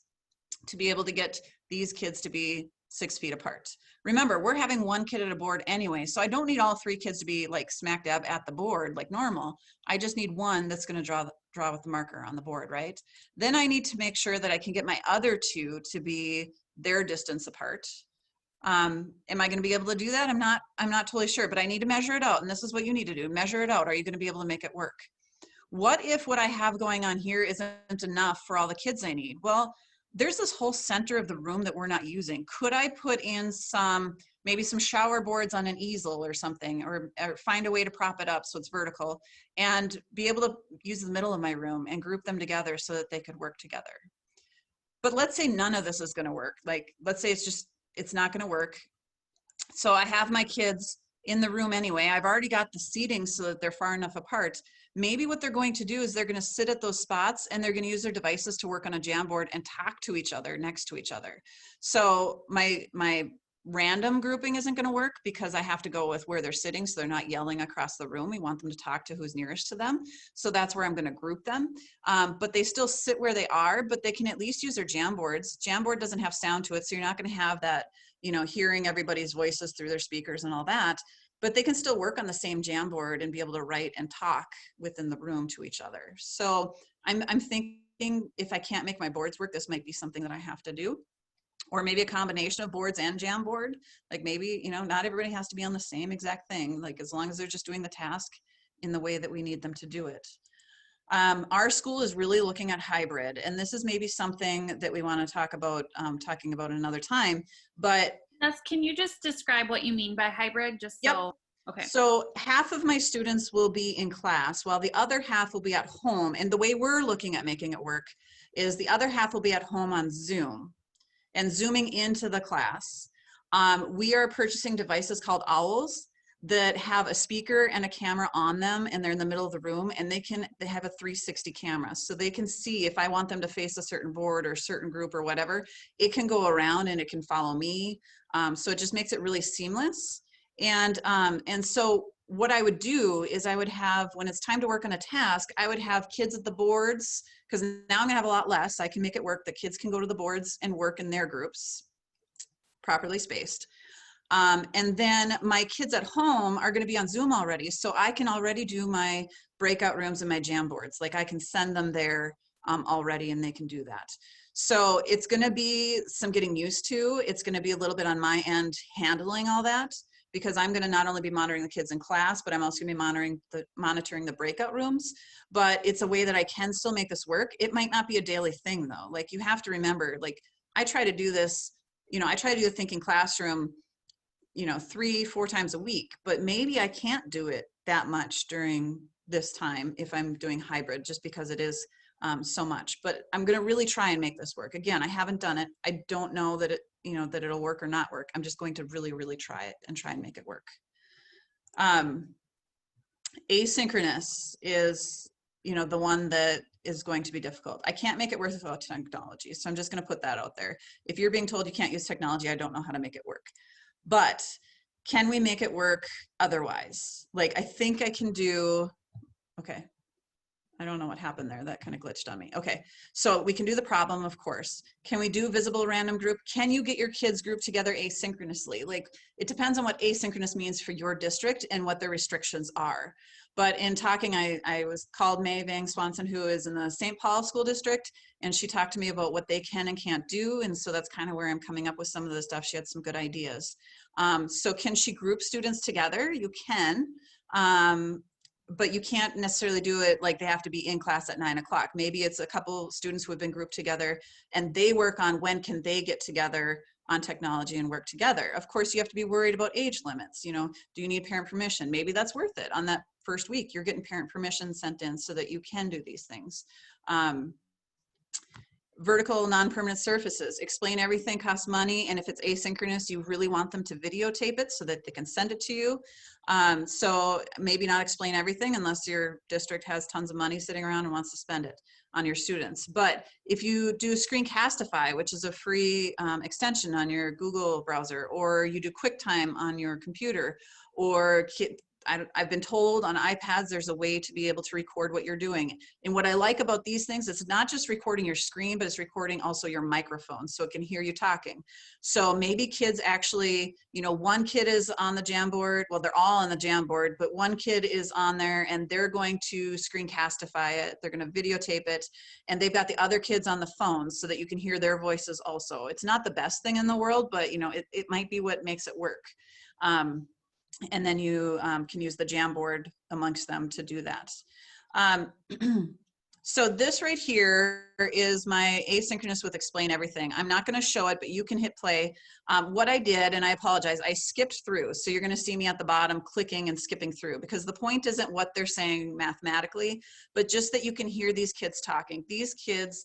to be able to get these kids to be 6 feet apart. Remember, we're having 1 kid at a board anyway, so I don't need all 3 kids to be like smack dab at the board like normal. I just need 1 that's going to draw with the marker on the board, right? Then I need to make sure that I can get my other 2 to be their distance apart. Am I going to be able to do that? I'm not totally sure, but I need to measure it out, and this is what you need to do. Measure it out. Are you going to be able to make it work? What if what I have going on here isn't enough for all the kids I need? Well, there's this whole center of the room that we're not using. Could I put in maybe some shower boards on an easel or something, or find a way to prop it up so it's vertical, and be able to use the middle of my room and group them together so that they could work together? But let's say none of this is going to work. Like, let's say it's not going to work. So I have my kids in the room anyway. I've already got the seating so that they're far enough apart. Maybe what they're going to do is they're going to sit at those spots, and they're going to use their devices to work on a Jamboard and talk to each other next to each other. So my random grouping isn't going to work because I have to go with where they're sitting, so they're not yelling across the room. We want them to talk to who's nearest to them. So that's where I'm going to group them. But they still sit where they are, but they can at least use their Jamboards. Jamboard doesn't have sound to it, so you're not going to have that, you know, hearing everybody's voices through their speakers and all that. But they can still work on the same Jamboard and be able to write and talk within the room to each other. So I'm thinking if I can't make my boards work, this might be something that I have to do. Or maybe a combination of boards and Jamboard. Like maybe, you know, not everybody has to be on the same exact thing. Like as long as they're just doing the task in the way that we need them to do it. Our school is really looking at hybrid, and this is maybe something that we want to talk about, talking about another time, but.
Can you just describe what you mean by hybrid, just so?
Yep.
Okay.
So half of my students will be in class while the other half will be at home. And the way we're looking at making it work is the other half will be at home on Zoom and Zooming into the class. We are purchasing devices called Owls that have a speaker and a camera on them, and they're in the middle of the room, and they have a 360 camera. So they can see if I want them to face a certain board or a certain group or whatever, it can go around and it can follow me. So it just makes it really seamless. And so what I would do is I would have, when it's time to work on a task, I would have kids at the boards, because now I'm gonna have a lot less. I can make it work. The kids can go to the boards and work in their groups, properly spaced. And then my kids at home are gonna be on Zoom already. So I can already do my breakout rooms and my Jamboards. Like I can send them there already and they can do that. So it's gonna be some getting used to. It's gonna be a little bit on my end handling all that, because I'm going to not only be monitoring the kids in class, but I'm also going to be monitoring the breakout rooms. But it's a way that I can still make this work. It might not be a daily thing though. Like you have to remember, like I try to do this, you know, I try to do the thinking classroom, you know, 3-4 times a week, but maybe I can't do it that much during this time if I'm doing hybrid, just because it is so much. But I'm going to really try and make this work. Again, I haven't done it. I don't know that it, you know, that it'll work or not work. I'm just going to really, really try it and try and make it work. Asynchronous is, you know, the one that is going to be difficult. I can't make it work without technology. So I'm just going to put that out there. If you're being told you can't use technology, I don't know how to make it work. But can we make it work otherwise? Like, I think I can do, okay. I don't know what happened there. That kind of glitched on me. Okay, so we can do the problem, of course. Can we do visible random group? Can you get your kids grouped together asynchronously? Like, it depends on what asynchronous means for your district and what their restrictions are. But in talking, I was called May Vang Swanson, who is in the St. Paul School District, and she talked to me about what they can and can't do. And so that's kind of where I'm coming up with some of the stuff. She had some good ideas. So can she group students together? You can. But you can't necessarily do it like they have to be in class at 9 o'clock. Maybe it's a couple students who have been grouped together and they work on when can they get together on technology and work together. Of course, you have to be worried about age limits. You know, do you need parent permission? Maybe that's worth it. On that first week, you're getting parent permission sent in so that you can do these things. Vertical non-permanent surfaces, explain everything costs money, and if it's asynchronous, you really want them to videotape it so that they can send it to you. So maybe not explain everything unless your district has tons of money sitting around and wants to spend it on your students. But if you do Screencastify, which is a free extension on your Google browser, or you do QuickTime on your computer, or I've been told on iPads there's a way to be able to record what you're doing. And what I like about these things is not just recording your screen, but it's recording also your microphone so it can hear you talking. So maybe kids actually, you know, one kid is on the Jamboard, well, they're all on the Jamboard, but one kid is on there and they're going to Screencastify it. They're going to videotape it, and they've got the other kids on the phone so that you can hear their voices also. It's not the best thing in the world, but you know, it might be what makes it work. And then you can use the Jamboard amongst them to do that. So this right here is my asynchronous with explain everything. I'm not going to show it, but you can hit play. What I did, and I apologize, I skipped through. So you're going to see me at the bottom clicking and skipping through, because the point isn't what they're saying mathematically, but just that you can hear these kids talking. These kids,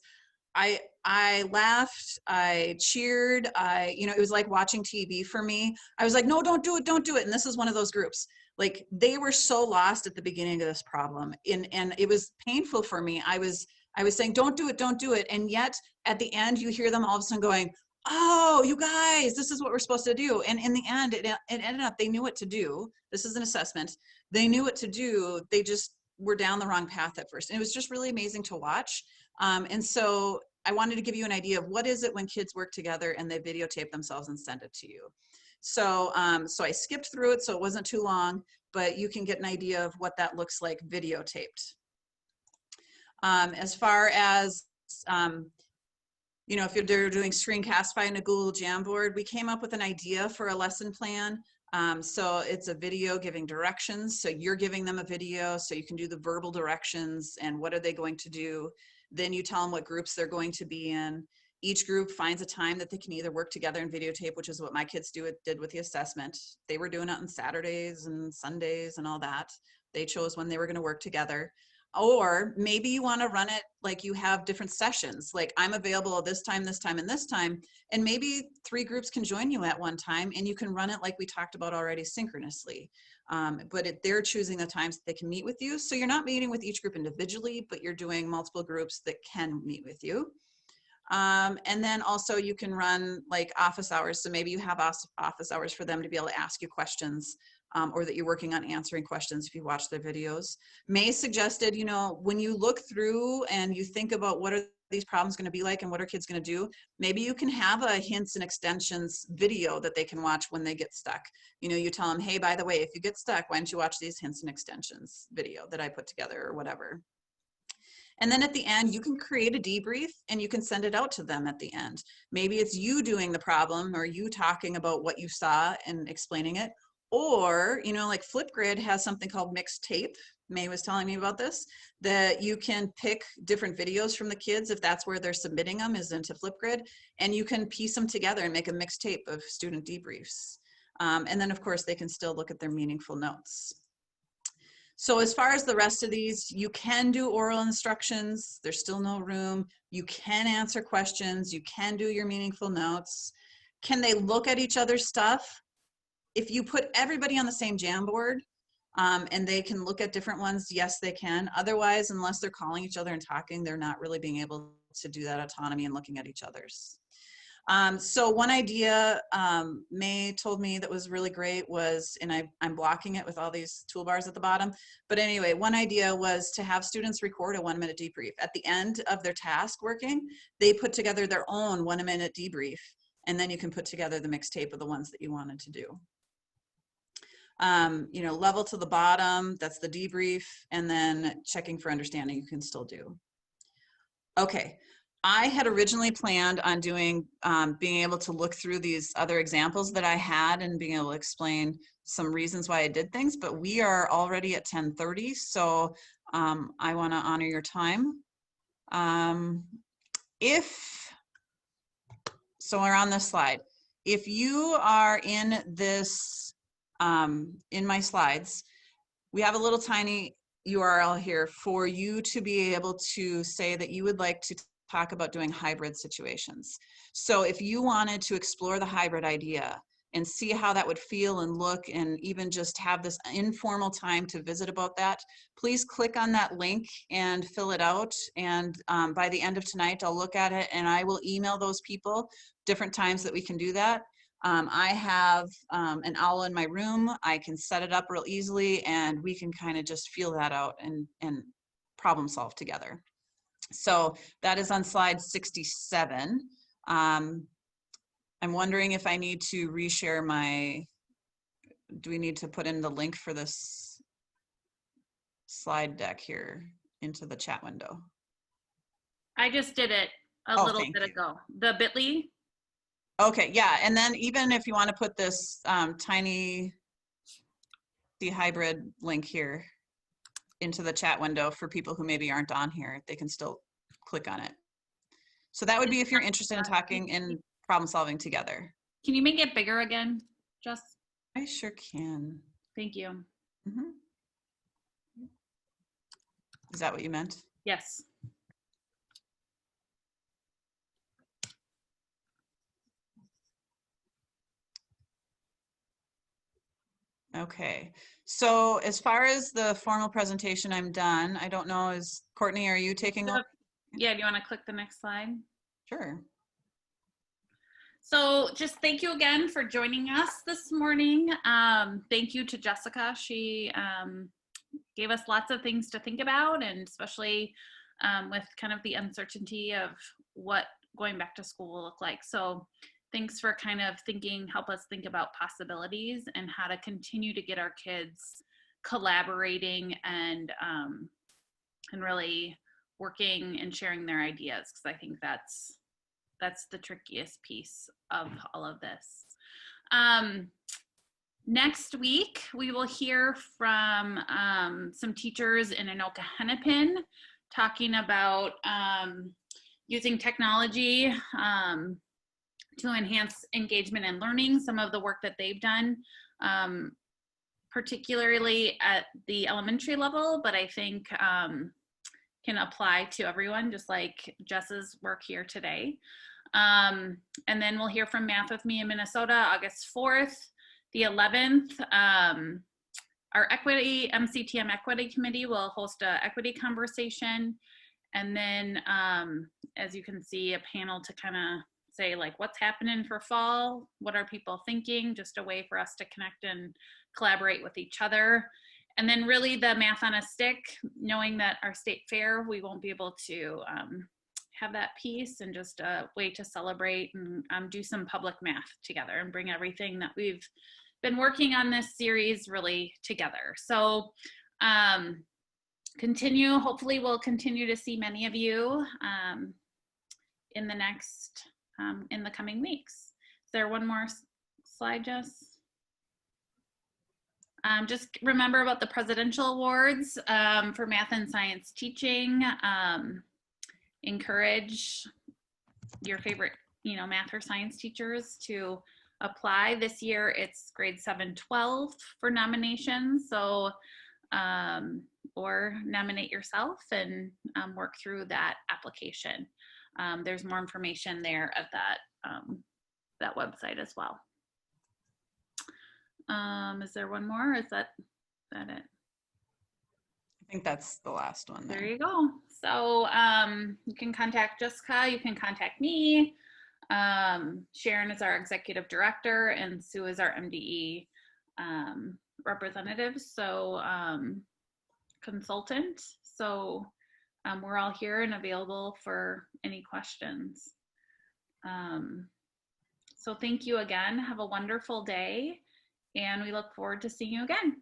I laughed, I cheered, you know, it was like watching TV for me. I was like, no, don't do it, don't do it. And this is one of those groups. Like, they were so lost at the beginning of this problem, and it was painful for me. I was saying, don't do it, don't do it. And yet at the end, you hear them all of a sudden going, oh, you guys, this is what we're supposed to do. And in the end, it ended up, they knew what to do. This is an assessment. They knew what to do. They just were down the wrong path at first. And it was just really amazing to watch. And so I wanted to give you an idea of what is it when kids work together and they videotape themselves and send it to you. So, so I skipped through it, so it wasn't too long, but you can get an idea of what that looks like videotaped. As far as, you know, if you're doing screencastify in a Google Jamboard, we came up with an idea for a lesson plan. So it's a video giving directions. So you're giving them a video so you can do the verbal directions and what are they going to do. Then you tell them what groups they're going to be in. Each group finds a time that they can either work together and videotape, which is what my kids did with the assessment. They were doing it on Saturdays and Sundays and all that. They chose when they were going to work together. Or maybe you want to run it like you have different sessions, like I'm available this time, and this time, and maybe 3 groups can join you at one time and you can run it like we talked about already synchronously. But they're choosing the times that they can meet with you. So you're not meeting with each group individually, but you're doing multiple groups that can meet with you. And then also you can run like office hours. So maybe you have office hours for them to be able to ask you questions, or that you're working on answering questions if you watch their videos. May suggested, you know, when you look through and you think about what are these problems going to be like and what are kids going to do, maybe you can have a hints and extensions video that they can watch when they get stuck. You know, you tell them, hey, by the way, if you get stuck, why don't you watch these hints and extensions video that I put together or whatever. And then at the end, you can create a debrief and you can send it out to them at the end. Maybe it's you doing the problem or you talking about what you saw and explaining it. Or, you know, like Flipgrid has something called mixed tape. May was telling me about this, that you can pick different videos from the kids if that's where they're submitting them is into Flipgrid, and you can piece them together and make a mixed tape of student debriefs. And then of course they can still look at their meaningful notes. So as far as the rest of these, you can do oral instructions. There's still no room. You can answer questions. You can do your meaningful notes. Can they look at each other's stuff? If you put everybody on the same Jamboard and they can look at different ones, yes, they can. Otherwise, unless they're calling each other and talking, they're not really being able to do that autonomy and looking at each other's. So one idea May told me that was really great was, and I'm blocking it with all these toolbars at the bottom, but anyway, one idea was to have students record a 1-minute debrief. At the end of their task working, they put together their own 1-minute debrief, and then you can put together the mixed tape of the ones that you wanted to do. You know, level to the bottom, that's the debrief, and then checking for understanding you can still do. Okay. I had originally planned on doing, being able to look through these other examples that I had and being able to explain some reasons why I did things, but we are already at 10:30, so I want to honor your time. So we're on this slide. If you are in this, in my slides, we have a little tiny URL here for you to be able to say that you would like to talk about doing hybrid situations. So if you wanted to explore the hybrid idea and see how that would feel and look, and even just have this informal time to visit about that, please click on that link and fill it out. And by the end of tonight, I'll look at it and I will email those people different times that we can do that. I have an owl in my room. I can set it up real easily and we can kind of just feel that out and problem solve together. So that is on slide 67. I'm wondering if I need to reshare my, do we need to put in the link for this slide deck here into the chat window?
I just did it a little bit ago. The bit.ly.
Okay, yeah, and then even if you want to put this tiny hybrid link here into the chat window for people who maybe aren't on here, they can still click on it. So that would be if you're interested in talking and problem solving together.
Can you make it bigger again, Jess?
I sure can.
Thank you.
Mm-hmm. Is that what you meant?
Yes.
Okay, so as far as the formal presentation, I'm done. I don't know, is Courtney, are you taking over?
Yeah, do you want to click the next slide?
Sure.
So just thank you again for joining us this morning. Thank you to Jessica. She gave us lots of things to think about, and especially with kind of the uncertainty of what going back to school will look like. So thanks for kind of help us think about possibilities and how to continue to get our kids collaborating and really working and sharing their ideas, because I think that's the trickiest piece of all of this. Next week, we will hear from some teachers in Anoka Hennepin talking about using technology to enhance engagement and learning, some of the work that they've done, particularly at the elementary level, but I think can apply to everyone, just like Jess's work here today. And then we'll hear from Math with Me in Minnesota, August 4th. The 11th, our MCTM Equity Committee will host an equity conversation. And then, as you can see, a panel to kind of say, like, what's happening for fall? What are people thinking? Just a way for us to connect and collaborate with each other. And then really the Math on a Stick, knowing that our state fair, we won't be able to have that piece, and just a way to celebrate and do some public math together and bring everything that we've been working on this series really together. So hopefully we'll continue to see many of you in the coming weeks. Is there one more slide, Jess? Just remember about the presidential awards for math and science teaching. Encourage your favorite, math or science teachers to apply. This year it's grade 7-12 for nominations. So, or nominate yourself and work through that application. There's more information there at that website as well. Is there one more? Is that it?
I think that's the last one.
There you go. So you can contact Jessica, you can contact me. Sharon is our executive director and Sue is our MDE representative, so consultant. So we're all here and available for any questions. So thank you again. Have a wonderful day, and we look forward to seeing you again.